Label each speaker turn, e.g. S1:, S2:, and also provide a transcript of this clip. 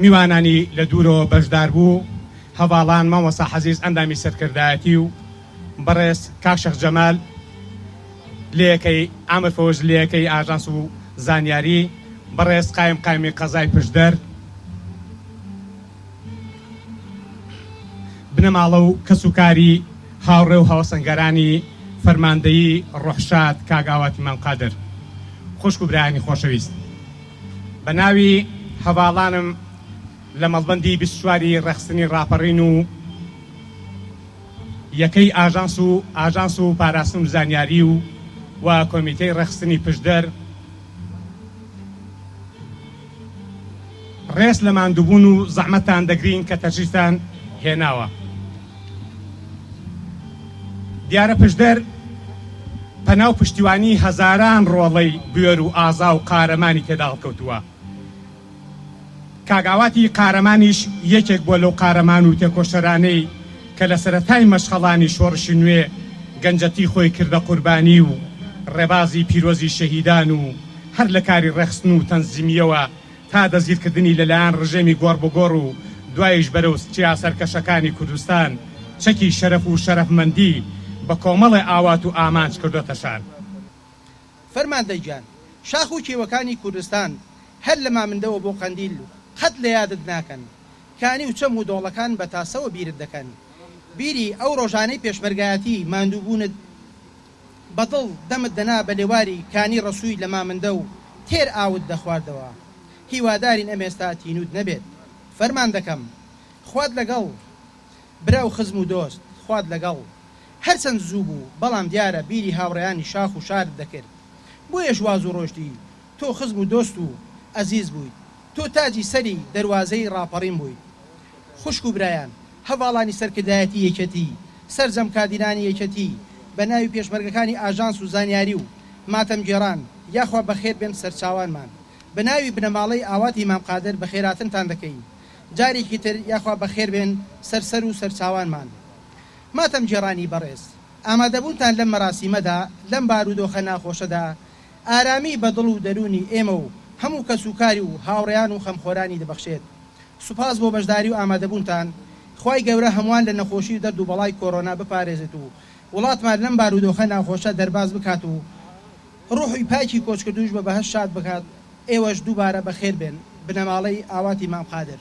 S1: میوانانی لە دوورەوە بەشدار بوو، هەواڵان مامۆستا حەزیز ئەندامی سەرکردایەتی و بەڕێز کاک شەخ جەمال لێەکەی ئامر فەوز لێەکەی ئاژانس و زانیاری، بەڕێز قایمی قەزای پشدەر، بنەماڵە و کەسوکاری هاوڕێ و هاوسەنگەرانی فەرماندەیی ڕۆحشاد کاگاواتی مامقادر، خوشک و برایانی خۆشەویست، بە ناوی هەواڵانم لە مەڵبەندی 24 ڕێخستنی ڕاپەڕین و یەکەی ئاژانس و پاراستن و زانیاری و کۆمیتەی ڕێخستنی پشدەر ڕێز لە ماندووبوون و زەحمەتان دەگرین کە تەشریفتان هێناوە. دیارە پشدەر پەناو پشتیوانی هەزاران ڕۆڵەی بوێر و ئازا و قارەمانی تێدا هەڵکەوتووە. کاگاواتی قارەمانیش یەکێک بۆ لەو قارەمان و تێکۆشەرانەی کە لە سەرەتای مەشخەڵانی شۆڕشی نوێ گەنجەتی خۆی کردە قوربانی و ڕێبازی پیرۆزی شەهیدان و هەر لە کاری ڕێخستن و تەنزیمیەوە تا دەزیرکردنی لەلایەن ڕژێمی گۆڕبگۆڕ و دوایش بەرەو سیاسەرکەشەکانی کوردستان چەکی شەرەف و شەرەفمەندی بە کۆمەڵی ئاوات و ئامانج کردوتە شار.
S2: فەرماندەی گیان، شاخ و کێوەکانی کوردستان هەر لە مامندەوە بۆ قەندیل قەت لە یادت ناکەن، کانی و چەم و دۆڵەکان بە تاسەوە بیرت دەکەن. بیری ئەو ڕۆژانەی پێشمەرگایەتی ماندووبوونت بەدڵ دەمت دەنا بە لێواری کانی ڕەسووی لە مامندە و تێر ئاوت دەخواردەوە. هیوادارین ئەمێستا تینود نەبێت. فەرمان دەکەم خوات لەگەڵ برا و خزم و دۆست، خوات لەگەڵ هەرچەند زوو بوو، بەڵام دیارە بیری هاوڕێیانی شاخ و شارت دەکرد. بۆیەش واز و ڕۆژتی تۆ خزم و دۆست و ئەزیز بوویت، تۆ تاجی سەری دەواازەی ڕاپەڕین بوویت. خوشک و برایان، هەواڵانی سەرکردایەتی یەکەتی، سەرجەم کادیرانی یەکەتی بە ناوی پێشمەرگەکانی ئاژانس و زانیاری و ماتەم گێڕان یاخوا بەخێر بێن سەرچاوانمان، بە ناوی بنەماڵەی ئاواتی مامقادر بە خێراتنتان دەکەین. جارێکی تر یاخوا بەخێر بێن سەرسەر و سەرچاوانمان. ماتەم گێڕانی بەڕێز، ئامادەبوونتان لەم مەراسیمەدا لەم بارودۆخە ناخۆشەدا ئارامی بە دڵ و دەرونی ئێمە و هەموو کەسوکاری و هاوڕێیان و خەمخۆرانی دەبەخشێت. سوپاس بۆ بەشداری و ئامادەبوونتان. خوای گەورە هەمووان لە نەخۆشی و دەرد و بەڵای کۆڕۆنا بپارێزێت و وڵاتمان لەم بارودۆخە ناخۆشە دەرباز بکات و ڕوحی پاکی کۆچکردوش بە بەهەشت شاد بکات. ئێوەش دووبارە بەخێر بێن. بنەماڵەی ئاواتی مامقادر.